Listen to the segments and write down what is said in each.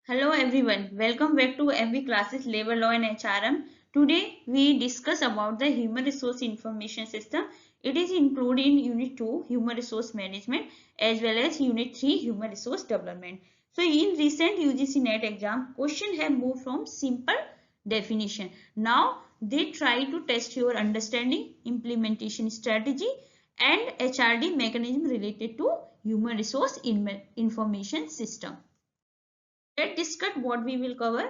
Hello everyone, welcome back to MV Classes Labor Law and HRM. Today we discuss about the Human Resource Information System. It is included in Unit 2 Human Resource Management as well as Unit 3 Human Resource Development. So in recent UGC NET exam, question have moved from simple definition. Now they try to test your understanding, implementation strategy and HRD mechanism related to Human Resource Information System. Let's discuss what we will cover.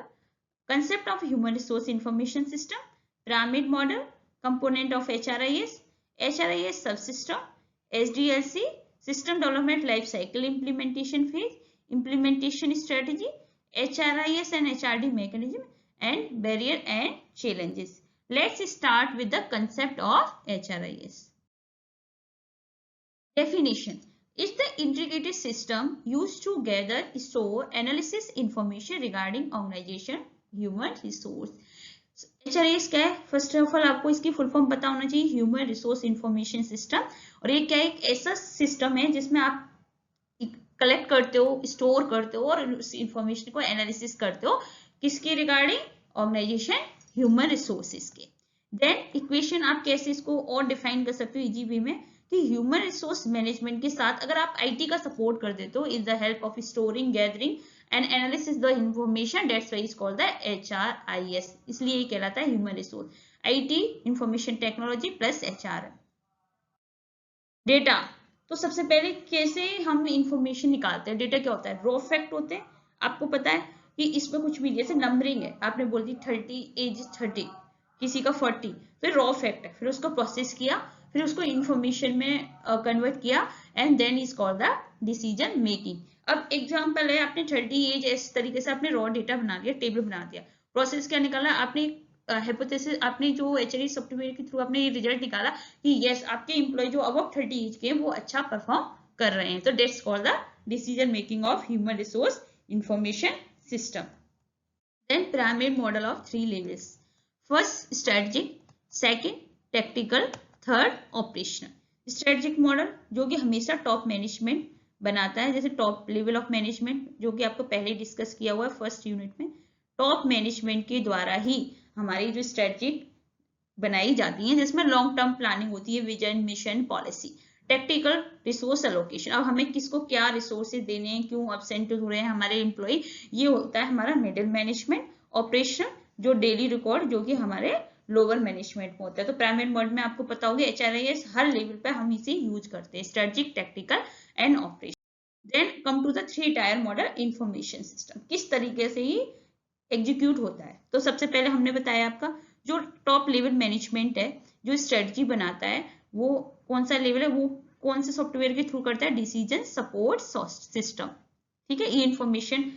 Concept of Human Resource Information System, Pyramid Model, Component of HRIS, HRIS Subsystem, SDLC, System Development Life Cycle Implementation Phase, Implementation Strategy, HRIS and HRD Mechanism, and Barrier and Challenges. Let's start with the concept of HRIS. Definition is the integrated system used to gather, store, analysis information regarding organization, human resource. HRIS क्या है? First of all आपको इसकी full form पता होना चाहिए, human resource information system. और ये क्या है? एक ऐसा सिस्टम है जिसमें आप कलेक्ट करते हो, स्टोर करते हो और उस इंफॉर्मेशन को एनालिसिस करते हो किसके रिगार्डिंग? ऑर्गेनाइजेशन, ह्यूमन रिसोर्सेज के। देन इक्वेशन आप कैसे इसको और डिफाइन कर सकते हो इजी वे में कि ह्यूमन रिसोर्स मैनेजमेंट के साथ अगर आप आईटी का सपोर्ट कर देते हो is the help of storing, gathering and analysis the information, that's why is called the HRIS। इसलिए ये कहलाता है human resource, IT, information technology plus HR। Data, तो सबसे पहले कैसे हम इंफॉर्मेशन निकालते हैं? डेटा क्या होता है? रॉ फैक्ट होते हैं। आपको पता है कि इसमें कुछ भी, जैसे नंबरिंग है, आपने बोल दी 30, एज 30, किसी का 40, फिर रॉ फैक्ट है, फिर उसको प्रोसेस किया, फिर उसको इंफॉर्मेशन में कन्वर्ट किया and then is called the decision making. अब एग्जांपल है, आपने 30 एज इस तरीके से आपने रॉ डेटा बना दिया, टेबल बना दिया, प्रोसेस क्या निकाला आपने? हाइपोथेसिस, आपने जो HRIS सॉफ्टवेयर के थ्रू आपने ये रिजल्ट निकाला कि यस आपके एम्प्लॉय जो अबव 30 एज के वो अच्छा परफॉर्म कर रहे हैं, तो that's called the decision making of human resource information system. Then pyramid model of 3 levels, first strategic, second tactical, third operational. Strategic model जो कि हमेशा टॉप मैनेजमेंट बनाता है, जैसे टॉप लेवल ऑफ मैनेजमेंट जो कि आपको पहले डिस्कस किया हुआ है फर्स्ट यूनिट में। टॉप मैनेजमेंट के द्वारा ही हमारी जो स्ट्रेटजी बनाई जाती है जिसमें लॉन्ग टर्म प्लानिंग होती है, vision, mission, policy. Technical, resource allocation, अब हमें किसको क्या रिसोर्सेज देने हैं, क्यों एब्सेंट हो रहे हैं हमारे एम्प्लॉय, ये होता है हमारा मिडिल मैनेजमेंट। ऑपरेशन जो डेली रिकॉर्ड जो कि हमारे लोअर मैनेजमेंट में होता है। तो पिरामिड मॉडल में आपको पता होगा HRIS हर लेवल पे हम इसे यूज करते हैं, strategic, technical and operation. Then come to the 3 tier model information system, किस तरीके से ही एग्जीक्यूट होता है। तो सबसे पहले हमने बताया आपका जो टॉप लेवल मैनेजमेंट है जो स्ट्रेटजी बनाता है, वो कौन सा लेवल है, वो कौन से सॉफ्टवेयर के थ्रू करता है? Decision support system. ठीक है, ये इंफॉर्मेशन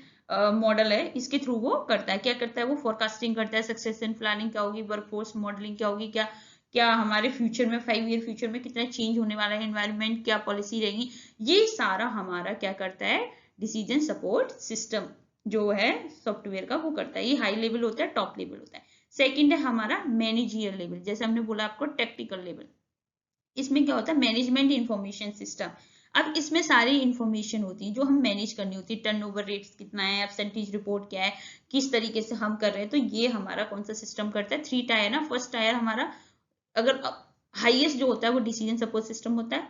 मॉडल है, इसके थ्रू वो करता है। क्या करता है? वो फोरकास्टिंग करता है, सक्सेशन प्लानिंग क्या होगी, वर्कफोर्स मॉडलिंग क्या होगी, क्या क्या हमारे फ्यूचर में 5 ईयर फ्यूचर में कितना चेंज होने वाला है, एनवायरमेंट क्या पॉलिसी रहेगी, ये सारा हमारा क्या करता है? डिसीजन सपोर्ट सिस्टम जो है सॉफ्टवेयर का वो करता है। ये हाई लेवल होता है, टॉप लेवल होता है। सेकंड है हमारा मैनेजियर लेवल, जैसे हमने बोला आपको टेक्निकल लेवल। इसमें क्या होता है? Management information system. अब इसमें सारी इंफॉर्मेशन होती है जो हम मैनेज करनी होती है, टर्नओवर रेट्स कितना है, एब्सेंटेज रिपोर्ट क्या है, किस तरीके से हम कर रहे हैं। तो ये हमारा कौन सा सिस्टम करता है? 3 टायर ना। फर्स्ट टायर हमारा अगर हाईएस्ट जो होता है वो डिसीजन सपोर्ट सिस्टम होता है,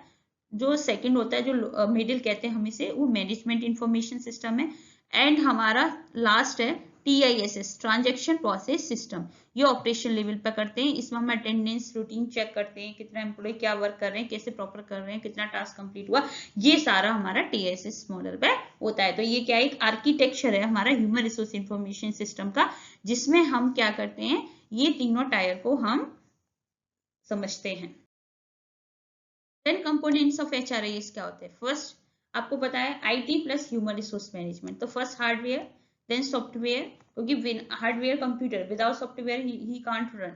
जो सेकंड होता है जो मिडिल कहते हैं हम इसे, वो मैनेजमेंट इंफॉर्मेशन सिस्टम है, एंड हमारा लास्ट है TISS, ट्रांजैक्शन प्रोसेस सिस्टम। ये ऑपरेशन लेवल पर करते हैं, इसमें हम अटेंडेंस रूटीन चेक करते हैं, कितना एम्प्लॉय क्या वर्क कर रहे हैं, कैसे प्रॉपर कर रहे हैं, कितना टास्क कंप्लीट हुआ, ये सारा हमारा TISS मॉडल पे होता है। तो ये क्या एक आर्किटेक्चर है हमारा ह्यूमन रिसोर्स इंफॉर्मेशन सिस्टम का, जिसमें हम क्या करते हैं, ये तीनों टायर को हम समझते हैं। देन कंपोनेंट्स ऑफ HRIS क्या होते हैं? फर्स्ट आपको पता है IT plus human resource management. तो फर्स्ट हार्डवेयर, देन सॉफ्टवेयर, क्योंकि hardware computer without software he can't run,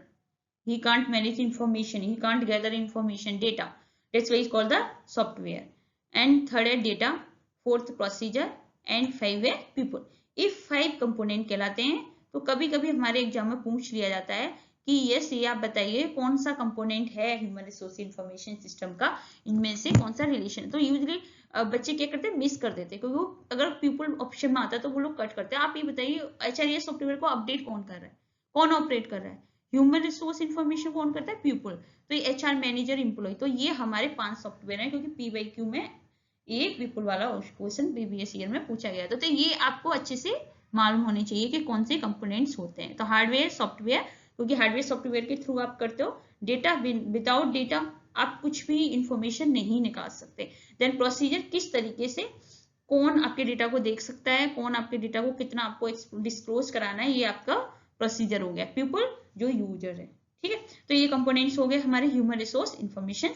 he can't manage information, he can't gather information, data, that's why it's called the software. And third है data, fourth procedure, and 5 है people। if 5 component कहलाते हैं तो कभी कभी हमारे exam में पूछ लिया जाता है कि यस ये आप बताइए कौन सा कंपोनेंट है ह्यूमन रिसोर्स इंफॉर्मेशन सिस्टम का, इनमें से कौन सा रिलेशन। तो यूजली बच्चे क्या करते हैं, मिस कर देते हैं, क्योंकि वो अगर पीपल ऑप्शन में आता है तो वो लोग कट करते हैं। आप ये बताइए एचआरएस सॉफ्टवेयर को अपडेट कौन कर रहा है, कौन ऑपरेट कर रहा है? ह्यूमन रिसोर्स इन्फॉर्मेशन कौन करता है? पीपल। तो ये एचआर मैनेजर एम्प्लॉय, तो ये हमारे 5 सॉफ्टवेयर हैं, क्योंकि पीवाईक्यू में एक पीपल वाला क्वेश्चन प्रीवियस ईयर में पूछा गया था। तो ये आपको अच्छे से मालूम होने चाहिए कि कौन से कंपोनेंट्स होते हैं। तो हार्डवेयर सॉफ्टवेयर, क्योंकि हार्डवेयर सॉफ्टवेयर के थ्रू आप करते हो। डेटा, विदाउट डेटा आप कुछ भी इंफॉर्मेशन नहीं निकाल सकते। देन प्रोसीजर, किस तरीके से कौन आपके डेटा को देख सकता है, कौन आपके डेटा को कितना आपको डिस्क्लोज कराना है, ये आपका प्रोसीजर हो गया। पीपल जो यूजर है, ठीक है। तो ये कंपोनेंट्स हो गए हमारे ह्यूमन रिसोर्स इंफॉर्मेशन।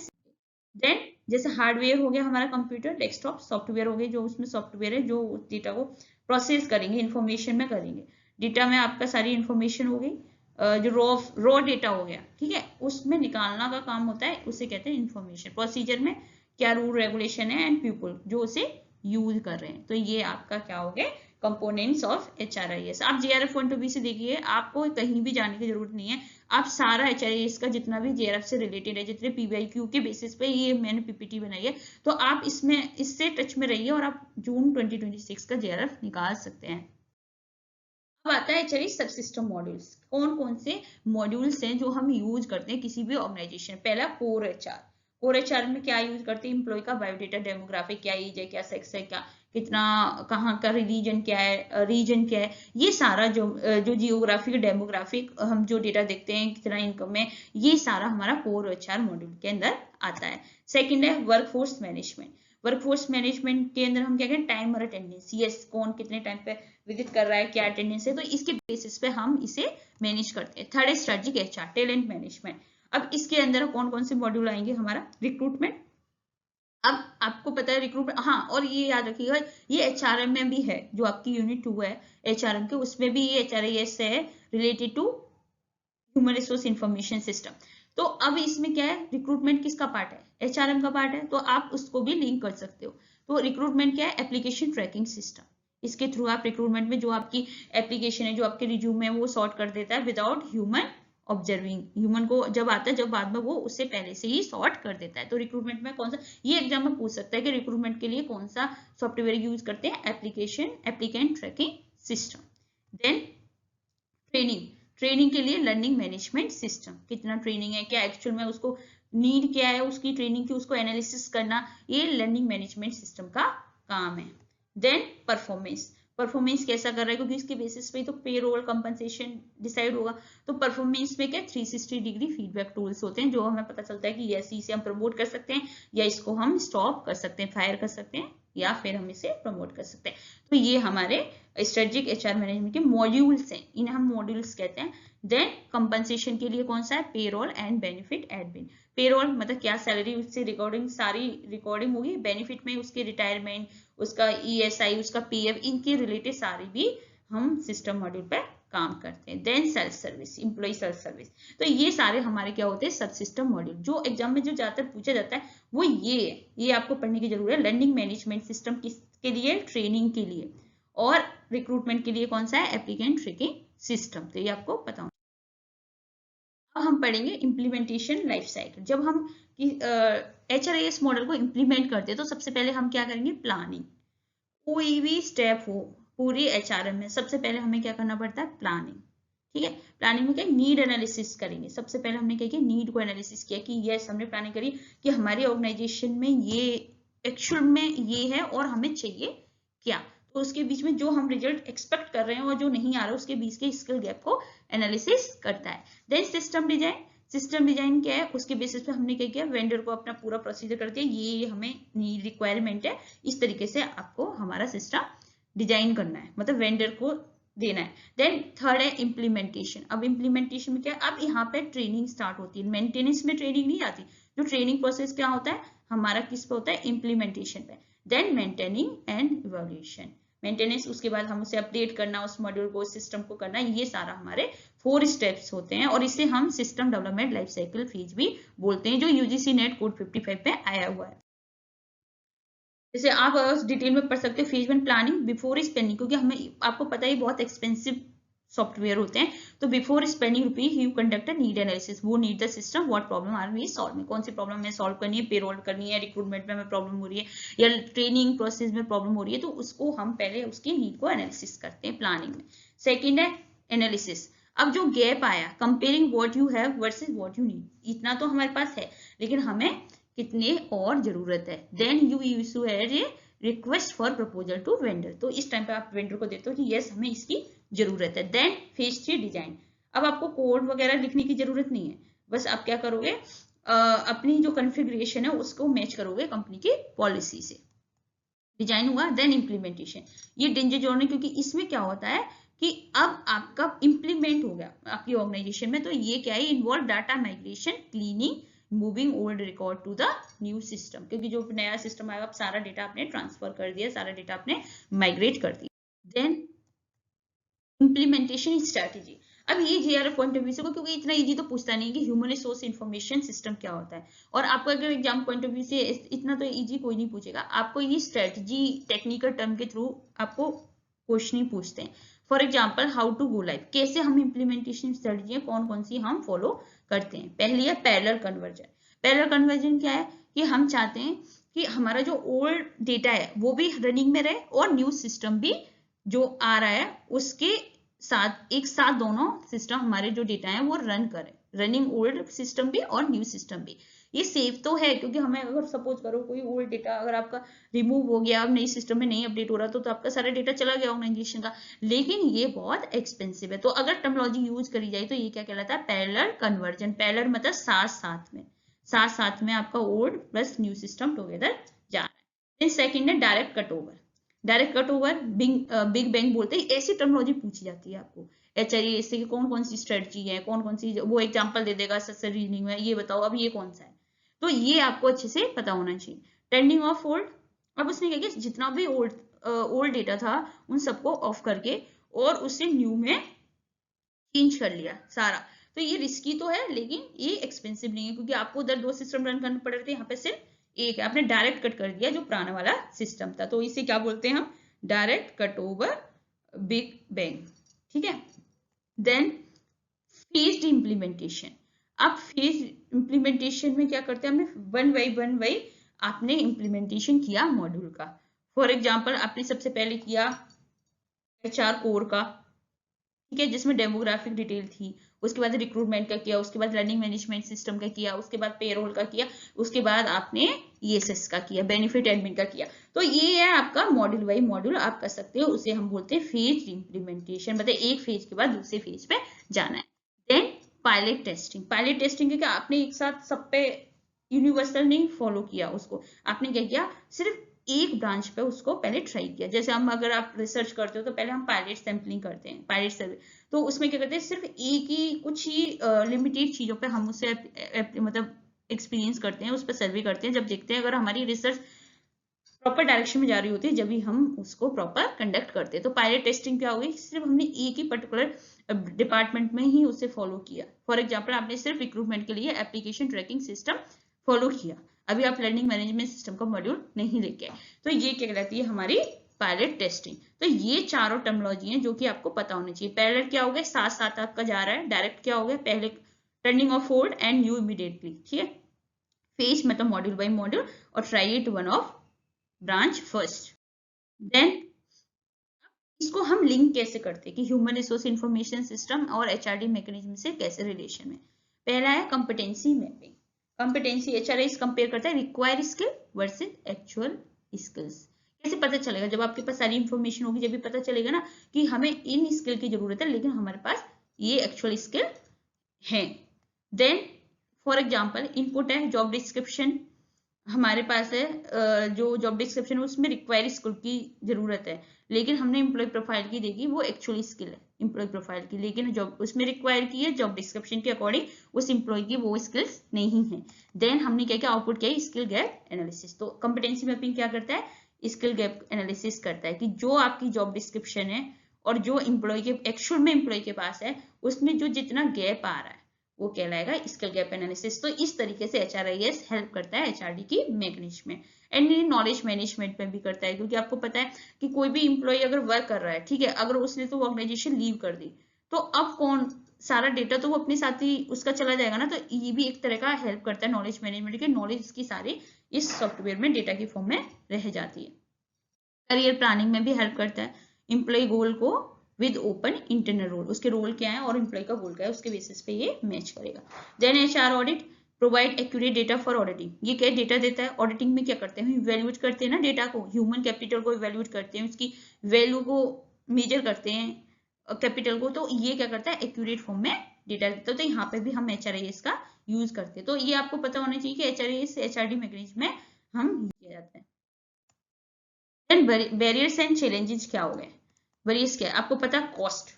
देन जैसे हार्डवेयर हो गया हमारा कंप्यूटर, डेस्कटॉप। सॉफ्टवेयर हो गए जो उसमें सॉफ्टवेयर है जो डेटा को प्रोसेस करेंगे, इंफॉर्मेशन में करेंगे। डेटा में आपका सारी इंफॉर्मेशन हो गई, जो रॉ डेटा हो गया, ठीक है, उसमें निकालना का काम होता है, उसे कहते हैं इंफॉर्मेशन। प्रोसीजर में क्या रूल रेगुलेशन है, एंड पीपल जो उसे यूज कर रहे हैं। तो ये आपका क्या हो गया, कंपोनेंट्स ऑफ एचआरआईएस। आप जीआरएफ पॉइंट ऑफ व्यू से देखिए, आपको कहीं भी जाने की जरूरत नहीं है। आप सारा एचआरआईएस का जितना भी जीआरएफ से रिलेटेड है, जितने पीवाईक्यू के बेसिस पे ये मैंने पीपीटी बनाई है, तो आप इसमें इससे टच में रहिए और आप जून 2026 का जीआरएफ निकाल सकते हैं। अब आता है एचआरआई सब सिस्टम मॉड्यूल्स। कौन कौन से मॉड्यूल्स हैं जो हम यूज करते हैं किसी भी ऑर्गेनाइजेशन। पहला कोर एचआर। कोर एचआर में क्या यूज करते हैं, एम्प्लॉय का बायोडेटा, डेमोग्राफिक, क्या एज है, क्या सेक्स है, क्या कितना, कहाँ का रिलीजन क्या है, रीजन क्या है, ये सारा जो जियोग्राफिक, डेमोग्राफिक हम जो डेटा देखते हैं, कितना इनकम है, ये सारा हमारा कोर एचआर मॉड्यूल के अंदर आता है। सेकेंड है वर्कफोर्स मैनेजमेंट। वर्कफोर्स मैनेजमेंट के अंदर हम क्या करें, टाइम और अटेंडेंस, यस, कौन कितने टाइम पे विजिट कर रहा है, क्या अटेंडेंस है, तो इसके बेसिस पे हम इसे मैनेज करते हैं। थर्ड है स्ट्रेटेजिक एचआर, टैलेंट मैनेजमेंट। अब इसके अंदर कौन कौन से मॉड्यूल आएंगे, हमारा रिक्रूटमेंट। अब आपको पता है रिक्रूटमेंट, हाँ, और ये याद रखिएगा ये एचआरएम में भी है, जो आपकी यूनिट 2 है एचआरएम के, उसमें भी ये एचआरआईएस है related to human resource information system. तो अब इसमें क्या है, रिक्रूटमेंट किसका पार्ट है, एचआरएम का पार्ट है, तो आप उसको भी लिंक कर सकते हो। तो रिक्रूटमेंट क्या है, एप्लीकेशन ट्रैकिंग सिस्टम। इसके थ्रू आप रिक्रूटमेंट में जो आपकी एप्लीकेशन है, जो आपके रिज्यूम है, वो सॉर्ट कर देता है विदाउट ह्यूमन ऑब्जर्विंग। ह्यूमन को जब आता है, जब बाद में, वो उससे पहले से ही सॉर्ट कर देता है। तो रिक्रूटमेंट में कौन सा, ये एग्जाम में पूछ सकता है कि रिक्रूटमेंट के लिए कौन सा सॉफ्टवेयर यूज करते हैं, applicant tracking system. Then training, training के लिए लर्निंग मैनेजमेंट सिस्टम, कितना ट्रेनिंग है, क्या एक्चुअल में उसको नीड क्या है उसकी ट्रेनिंग की, उसको एनालिसिस करना, ये लर्निंग मैनेजमेंट सिस्टम का काम है। देन परफॉर्मेंस, परफॉर्मेंस कैसा कर रहा है, क्योंकि इसके बेसिस पे तो पे रोल कंपनसेशन डिसाइड होगा। तो परफॉर्मेंस में क्या 360 डिग्री फीडबैक टूल्स होते हैं, जो हमें पता चलता है कि यस, इसे हम प्रमोट कर सकते हैं, या इसको हम स्टॉप कर सकते हैं, फायर कर सकते हैं, या फिर हम इसे प्रमोट कर सकते हैं। तो ये हमारे स्ट्रेटेजिक एचआर मैनेजमेंट के मॉड्यूल्स हैं, इन्हें हम मॉड्यूल्स कहते हैं। देन कंपनसेशन के लिए कौन सा है, payroll and benefit admin. Payroll मतलब क्या, सैलरी, उससे रिकॉर्डिंग, सारी रिकॉर्डिंग होगी। बेनिफिट में उसके रिटायरमेंट, उसका ईएसआई, उसका पीएफ, इनके रिलेटेड सारी भी हम सिस्टम मॉड्यूल पे काम करते हैं। Then self service, employee self service. तो ये सारे हमारे क्या होते हैं, सब सिस्टम मॉड्यूल। जो एग्जाम में जो ज्यादातर पूछा जाता है वो ये है, ये आपको पढ़ने की जरूरत है। लर्निंग मैनेजमेंट सिस्टम किसके लिए, ट्रेनिंग के लिए, और रिक्रूटमेंट के लिए कौन सा है, एप्लीकेंट ट्रैकिंग सिस्टम। तो ये आपको पता होना। अब हम पढ़ेंगे इम्प्लीमेंटेशन लाइफ साइकिल। जब हम एचआरआईएस मॉडल को इम्प्लीमेंट करते हैं तो सबसे पहले हम क्या करेंगे, प्लानिंग। कोई भी स्टेप हो पूरी एचआरएम में, सबसे पहले हमें क्या करना पड़ता है, प्लानिंग। ठीक है, प्लानिंग में क्या, नीड एनालिसिस करेंगे। सबसे पहले हमने क्या किया, नीड को एनालिसिस किया कि यस, हमने प्लानिंग करी कि हमारी ऑर्गेनाइजेशन में ये एक्चुअल में ये है और हमें चाहिए क्या। तो उसके बीच में जो हम रिजल्ट एक्सपेक्ट कर रहे हैं और जो नहीं आ रहा, उसके बीच के स्किल गैप को एनालिसिस करता है। Then system design. System design क्या है, उसके बेसिस पे हमने क्या किया, वेंडर को अपना पूरा प्रोसीजर कर दिया, ये हमें नीड रिक्वायरमेंट है, इस तरीके से आपको हमारा सिस्टम डिजाइन करना है, मतलब वेंडर को देना है। देन थर्ड है इम्प्लीमेंटेशन। अब इम्प्लीमेंटेशन में क्या है, अब यहाँ पे ट्रेनिंग स्टार्ट होती है। मेंटेनेंस में ट्रेनिंग नहीं आती, जो ट्रेनिंग प्रोसेस क्या होता है हमारा, किस पे होता है, इम्प्लीमेंटेशन पे। Then maintaining and evaluation. Maintenance, उसके बाद हम उसे अपडेट करना, उस मॉड्यूल को, सिस्टम को करना, ये सारा हमारे 4 स्टेप्स होते हैं, और इसे हम system development life cycle phase भी बोलते हैं, जो यूजीसी नेट कोड 55 पे आया हुआ है। जैसे आप डिटेल में पढ़ सकते हो, फेज 1 प्लानिंग बिफोर स्पेंडिंग, क्योंकि हमें, आपको पता है बहुत एक्सपेंसिव सॉफ्टवेयर होते हैं। तो before spending rupees you conduct a need analysis, वो need the system what problem are we solving, कौन सी प्रॉब्लम हमें सॉल्व करनी है, पेरोल करनी है, रिक्रूटमेंट में हमें प्रॉब्लम हो रही है या ट्रेनिंग प्रोसेस में प्रॉब्लम हो रही है, तो उसको हम पहले उसकी नीड को एनालिसिस करते हैं प्लानिंग में। सेकेंड है एनालिसिस। अब जो गैप आया, comparing what you have versus what you need, इतना तो हमारे पास है लेकिन हमें कितने और जरूरत है। देन यू इशू है request for proposal to vendor, तो इस टाइम पे आप वेंडर को देते हो कि यस हमें इसकी जरूरत है। Then phase 3 design. अब आपको कोड वगैरह लिखने की जरूरत नहीं है, बस आप क्या करोगे, अपनी जो कॉन्फ़िगरेशन है उसको मैच करोगे कंपनी की पॉलिसी से। डिजाइन हुआ। देन इम्प्लीमेंटेशन, ये डेंजर जोन है क्योंकि इसमें क्या होता है कि अब आपका इम्प्लीमेंट हो गया आपकी ऑर्गेनाइजेशन में, तो ये क्या है, involve data migration, cleaning, moving old record to the new system, क्योंकि जो नया सिस्टम आएगा, सारा डेटा आपने ट्रांसफर कर दिया, सारा डेटा आपने माइग्रेट कर दिया। Then implementation strategy. अब ये जीआरएफ पॉइंट ऑफ व्यू से, क्योंकि इतना इजी तो पूछता नहीं कि ह्यूमन रिसोर्स इंफॉर्मेशन सिस्टम क्या होता है, और आपको अगर एग्जाम पॉइंट ऑफ व्यू से इतना तो इजी कोई नहीं पूछेगा, आपको ये स्ट्रेटेजी टेक्निकल टर्म के थ्रू आपको क्वेश्चन ही पूछते हैं। For example how to go live, कैसे हम इम्प्लीमेंटेशन स्ट्रेटेजी कौन कौन सी हम फॉलो करते हैं। पहली है पैरेलल कन्वर्जन। पैरेलल कन्वर्जन क्या है कि हम चाहते हैं कि हमारा जो ओल्ड डेटा है वो भी रनिंग में रहे और न्यू सिस्टम भी जो आ रहा है उसके साथ एक साथ दोनों सिस्टम हमारे जो डेटा है वो रन करें, रनिंग ओल्ड सिस्टम भी और न्यू सिस्टम भी। ये सेफ तो है क्योंकि हमें अगर सपोज करो कोई ओल्ड डेटा अगर आपका रिमूव हो गया, अब नई सिस्टम में नहीं अपडेट हो रहा, तो आपका सारा डेटा चला गया ऑर्गेनाइजेशन का, लेकिन ये बहुत एक्सपेंसिव है। तो अगर टर्मिनोलॉजी यूज करी जाए तो ये क्या कहलाता है, पैरेलल कन्वर्जन। पैरेलल मतलब साथ साथ में आपका old plus new system together जा रहा है। सेकेंड है direct cut over. Direct cut over big bang बोलते हैं, ऐसी टर्मिनोलॉजी पूछी जाती है आपको एचआरए से कि कौन कौन सी स्ट्रेटजी है, कौन कौन सी, वो एग्जांपल दे देगा सक्सेस रीजनिंग में, ये बताओ अब ये कौन सा है, तो ये आपको अच्छे से पता होना चाहिए। टर्निंग ऑफ ओल्ड, अब उसने क्या किया, जितना भी ओल्ड डेटा था उन सबको ऑफ करके और उसे न्यू में चेंज कर लिया सारा। तो ये रिस्की तो है लेकिन ये एक्सपेंसिव नहीं है क्योंकि आपको उधर 2 सिस्टम रन करने पड़ रहे थे, यहाँ पे सिर्फ एक है, आपने डायरेक्ट कट कर दिया जो पुराना वाला सिस्टम था। तो इसे क्या बोलते हैं हम, direct cut over big bang, ठीक है। Then phased implementation. अब फेज इम्प्लीमेंटेशन में क्या करते हैं, हमने वन बाई आपने इम्प्लीमेंटेशन किया मॉड्यूल का। फॉर एग्जाम्पल आपने सबसे पहले किया HR कोर का, ठीक है, जिसमें डेमोग्राफिक डिटेल थी, उसके बाद रिक्रूटमेंट का किया, उसके बाद लर्निंग मैनेजमेंट सिस्टम का किया, उसके बाद पेरोल का किया, उसके बाद आपने ESS का किया, बेनिफिट एडमिन का किया। तो ये है आपका मॉड्यूल बाई मॉड्यूल आप कर सकते हो, उसे हम बोलते हैं फेज इम्प्लीमेंटेशन, मतलब एक फेज के बाद दूसरे फेज पे जाना है। Then pilot testing. Pilot testing क्या, आपने एक साथ सब पे यूनिवर्सल नहीं फॉलो किया उसको, आपने क्या किया, सिर्फ एक ब्रांच पे उसको पहले ट्राई किया। जैसे हम अगर आप रिसर्च करते हो तो पहले हम पायलट सैंपलिंग करते हैं, पायलट सर्वे, तो उसमें क्या करते हैं, सिर्फ एक ही कुछ ही लिमिटेड चीजों पे हम उसे मतलब एक्सपीरियंस करते हैं, उस पर सर्वे करते हैं, जब देखते हैं अगर हमारी रिसर्च प्रॉपर डायरेक्शन में जा रही होती है जब भी हम उसको प्रॉपर कंडक्ट करते हैं। तो पायलट टेस्टिंग क्या होगी, सिर्फ हमने एक ही पर्टिकुलर डिपार्टमेंट में ही उसे फॉलो किया। फॉर एग्जाम्पल आपने सिर्फ रिक्रूटमेंट के लिए एप्लीकेशन ट्रैकिंग सिस्टम फॉलो किया, अभी आप लर्निंग मैनेजमेंट सिस्टम का मॉड्यूल नहीं लेके आए, तो ये क्या कहलाती है हमारी पायलट टेस्टिंग। तो ये चारों टर्मिनोलॉजी हैं जो कि आपको पता होनी चाहिए। पैरेलल क्या हो गया, साथ साथ आपका जा रहा है। डायरेक्ट क्या हो गया, पहले turning off old and new immediately, ठीक है। फेज मतलब मॉड्यूल बाय मॉड्यूल, और try it one of branch first. Then इसको हम लिंक कैसे करते हैं कि ह्यूमन रिसोर्स इंफॉर्मेशन सिस्टम और HRD मैकेनिज्म से कैसे रिलेशन में। पहला है competency mapping. Competency HRS compare करता है required skill versus actual skills. कैसे पता चलेगा, जब आपके पास सारी इंफॉर्मेशन होगी जब भी पता चलेगा ना कि हमें इन स्किल की जरूरत है लेकिन हमारे पास ये एक्चुअल स्किल है। देन फॉर एग्जाम्पल इनपुट है जॉब डिस्क्रिप्शन, हमारे पास है जो जॉब डिस्क्रिप्शन है उसमें रिक्वायर्ड स्किल की जरूरत है, लेकिन हमने एम्प्लॉय प्रोफाइल की देखी वो एक्चुअली स्किल है एम्प्लॉय प्रोफाइल की, लेकिन जॉब उसमें रिक्वायर की है जॉब डिस्क्रिप्शन के अकॉर्डिंग उस एम्प्लॉय की वो स्किल्स नहीं है। देन हमने क्या क्या आउटपुट किया, स्किल गैप एनालिसिस। तो कंपिटेंसी मैपिंग क्या करता है, स्किल गैप एनालिसिस करता है कि जो आपकी जॉब डिस्क्रिप्शन है और जो एम्प्लॉय के एक्चुअल में एम्प्लॉय के पास है उसमें जो जितना गैप आ रहा है वो कहलाएगा स्किल गैप एनालिसिस। तो इस तरीके से HRIS हेल्प करता है HRD की मैनेजमेंट एंड नॉलेज मैनेजमेंट में भी करता है, क्योंकि आपको पता है कि कोई भी इंप्लॉय अगर वर्क कर रहा है, ठीक है, अगर उसने तो ऑर्गेनाइजेशन लीव कर दी तो अब कौन सारा डेटा तो वो अपने साथ ही उसका चला जाएगा ना, तो ये भी एक तरह का हेल्प करता है नॉलेज मैनेजमेंट के, नॉलेज की सारी इस सॉफ्टवेयर में डेटा की फॉर्म में रह जाती है। करियर प्लानिंग में भी हेल्प करता है, एम्प्लॉय गोल को विद ओपन इंटरनल रोल, उसके रोल क्या है और एम्प्लॉय का गोल क्या है उसके बेसिस पे ये मैच करेगा। Then HR audit provide accurate data for auditing, ये क्या डेटा देता है, ऑडिटिंग में क्या करते हैं, इवैल्यूएट करते हैं ना डेटा को, ह्यूमन कैपिटल को इवैल्यूएट करते हैं, उसकी वैल्यू को मेजर करते हैं कैपिटल को, तो ये क्या करता है एक्यूरेट फॉर्म में डेटा देता है। तो यहाँ पे भी हम एचआरआईएस का यूज करते हैं, तो ये आपको पता होना चाहिए कि एचआरआईएस एचआरडी मैकेनिज्म में हम यूज किया जाता है। बैरियर्स एंड चैलेंजेस क्या हो गए, बैरियर्स क्या है आपको पता, कॉस्ट,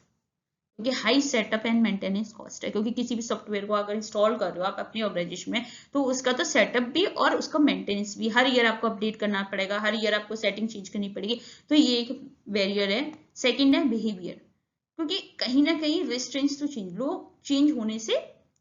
क्योंकि high setup and maintenance cost है, क्योंकि किसी भी सॉफ्टवेयर को अगर इंस्टॉल कर रहे हो आप अपनी ऑर्गेनाइजेशन में, तो उसका तो सेटअप भी और उसका मेंटेनेंस भी हर ईयर आपको अपडेट करना पड़ेगा, हर ईयर आपको सेटिंग चेंज करनी पड़ेगी, तो ये एक बैरियर है। सेकेंड है बिहेवियर, क्योंकि कहीं ना कहीं रिस्ट्रेंट्स टू चेंज, लोग चेंज होने से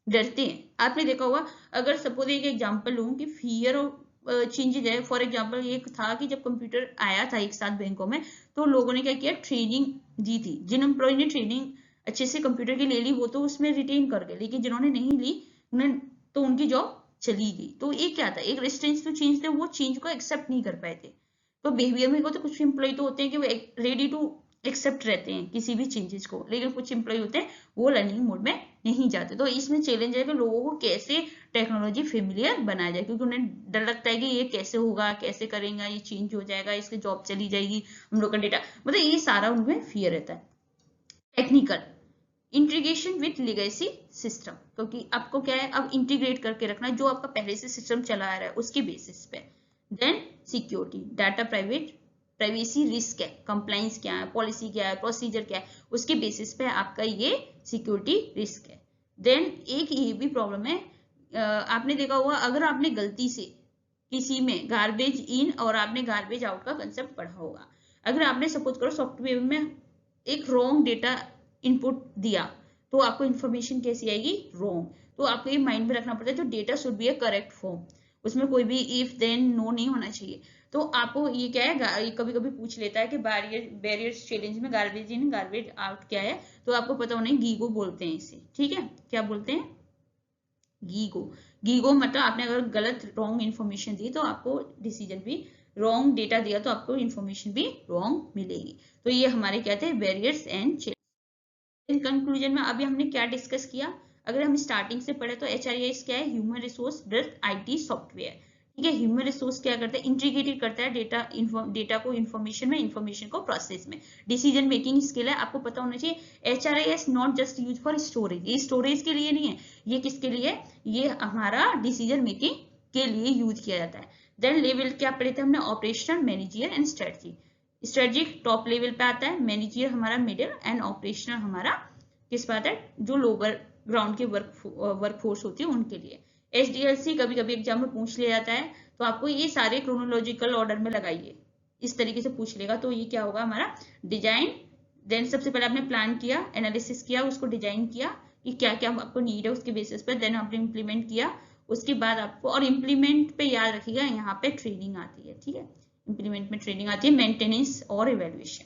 डरते हैं। आपने देखा होगा, अगर सपोज एक एग्जांपल लूं कि फियर ऑफ चेंजेज है, फॉर एग्जांपल ये था कि जब कंप्यूटर आया था एक साथ बैंकों में, तो लोगों ने क्या किया, ट्रेनिंग दी थी, जिन एम्प्लॉय ने ट्रेनिंग अच्छे से कंप्यूटर की ले ली वो तो उसमें रिटेन कर गए, लेकिन जिन्होंने नहीं ली उन्हें तो उनकी जॉब चली गई। तो ये क्या था, एक रेजिस्टेंस टू चेंज थे, वो चेंज को एक्सेप्ट नहीं कर पाए थे। तो बिहेवियर में को तो कुछ एम्प्लॉय तो होते हैं कि वो रेडी टू एक्सेप्ट रहते हैं किसी भी चेंजेस को, लेकिन कुछ एम्प्लॉय होते हैं वो लर्निंग मोड में नहीं जाते। तो इसमें चैलेंज है कि लोगों को कैसे टेक्नोलॉजी फेमिलियर बनाया जाए, क्योंकि उन्हें डर लगता है कि ये कैसे होगा, कैसे करेंगे, ये चेंज हो जाएगा, इसकी जॉब चली जाएगी, हम लोग का डेटा, मतलब ये सारा उनमें फियर रहता है। Technical integration with legacy system, क्योंकि आपको क्या है अब इंटीग्रेट करके रखना जो आपका पहले से सिस्टम चला आ रहा है उसके बेसिस पे। Then security, data privacy risk है, कंप्लाइंस क्या है, पॉलिसी क्या है, प्रोसीजर क्या है, उसके बेसिस पे आपका ये सिक्योरिटी रिस्क है। देन एक ये भी प्रॉब्लम है, आपने देखा होगा अगर आपने गलती से किसी में गार्बेज इन और आपने गार्बेज आउट का कंसेप्ट पढ़ा होगा, अगर आपने सपोज करो सॉफ्टवेयर में एक रॉन्ग डेटा इनपुट दिया तो आपको इन्फॉर्मेशन कैसी आएगी, रॉन्ग। तो आपको ये माइंड में रखना पड़ता है जो data should be A correct form, उसमें कोई भी इफ देन नो नहीं होना चाहिए। तो आपको ये क्या है, कभी कभी पूछ लेता है कि बैरियर्स चैलेंज में गार्बेज इन गार्बेज आउट क्या है, तो आपको पता होना है गीगो बोलते हैं इसे, ठीक है, क्या बोलते हैं, गीगो। गीगो मतलब आपने अगर गलत रॉन्ग इन्फॉर्मेशन दी तो आपको डिसीजन भी रॉन्ग, डेटा दिया तो आपको इन्फॉर्मेशन भी रॉन्ग मिलेगी। तो ये हमारे क्या थे barriers and challenge. In conclusion में अभी हमने क्या डिस्कस किया, अगर हम स्टार्टिंग से पढ़े तो एचआरआईएस क्या है, human resource based IT software, ठीक है। ह्यूमन रिसोर्स क्या करता है, इंटीग्रेटेड करता है डेटा को इन्फॉर्मेशन में, इन्फॉर्मेशन को प्रोसेस में, डिसीजन मेकिंग स्किल है, आपको पता होना चाहिए। HRIS not just use for storage, ये स्टोरेज के लिए नहीं है, ये किसके लिए, ये हमारा डिसीजन मेकिंग के लिए यूज किया जाता है। देन लेवल क्या पढ़े थे हमने, operational, manager and strategy. Strategic top level पे आता है, मैनेजर हमारा मिडिल एंड ऑपरेशनल हमारा किस बात है, जो लोअर ग्राउंड के वर्कफोर्स होती है उनके लिए। एचडीएलसी कभी कभी एग्जाम में पूछ लिया जाता है, तो आपको ये सारे क्रोनोलॉजिकल ऑर्डर में लगाइए, इस तरीके से पूछ लेगा। तो ये क्या होगा हमारा डिजाइन, देन सबसे पहले आपने प्लान किया, एनालिसिस किया, उसको डिजाइन किया कि क्या क्या आपको नीड है उसके बेसिस पर, देन आपने इम्प्लीमेंट किया, उसके बाद आपको, और इम्प्लीमेंट पे याद रखिएगा यहाँ पे ट्रेनिंग आती है, ठीक है, इम्प्लीमेंट में ट्रेनिंग आती है, मेंटेनेंस और evaluation.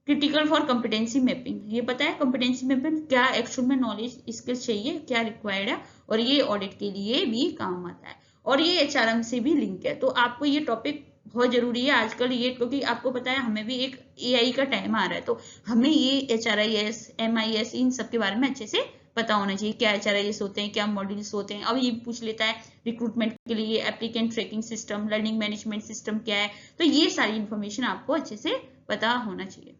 Critical for competency mapping, ये पता है कॉम्पिटेंसी मैपिंग क्या एक्चुअल में नॉलेज स्किल्स चाहिए, क्या रिक्वायर्ड है, और ये ऑडिट के लिए भी काम आता है, और ये एचआरएम से भी लिंक है। तो आपको ये टॉपिक बहुत जरूरी है आजकल ये, क्योंकि आपको पता है हमें भी एक एआई का टाइम आ रहा है, तो हमें ये एचआरआईएस, एमआईएस, इन सब के बारे में अच्छे से पता होना चाहिए, क्या एचआरआईएस होते हैं, क्या मॉड्यूल्स होते हैं। अब ये पूछ लेता है रिक्रूटमेंट के लिए applicant tracking system, learning management system क्या है, तो ये सारी इंफॉर्मेशन आपको अच्छे से पता होना चाहिए।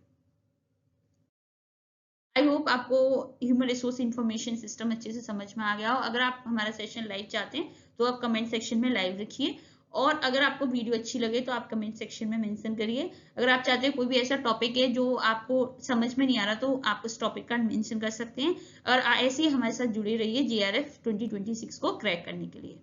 आई होप आपको ह्यूमन रिसोर्स इंफॉर्मेशन सिस्टम अच्छे से समझ में आ गया हो। अगर आप हमारा सेशन लाइव चाहते हैं तो आप कमेंट सेक्शन में लाइव रखिए, और अगर आपको वीडियो अच्छी लगे तो आप कमेंट सेक्शन में मेंशन करिए। अगर आप चाहते हैं कोई भी ऐसा टॉपिक है जो आपको समझ में नहीं आ रहा तो आप उस टॉपिक का मेंशन कर सकते हैं, और ऐसे ही हमारे साथ जुड़े रहिए JRF 2026 को क्रैक करने के लिए।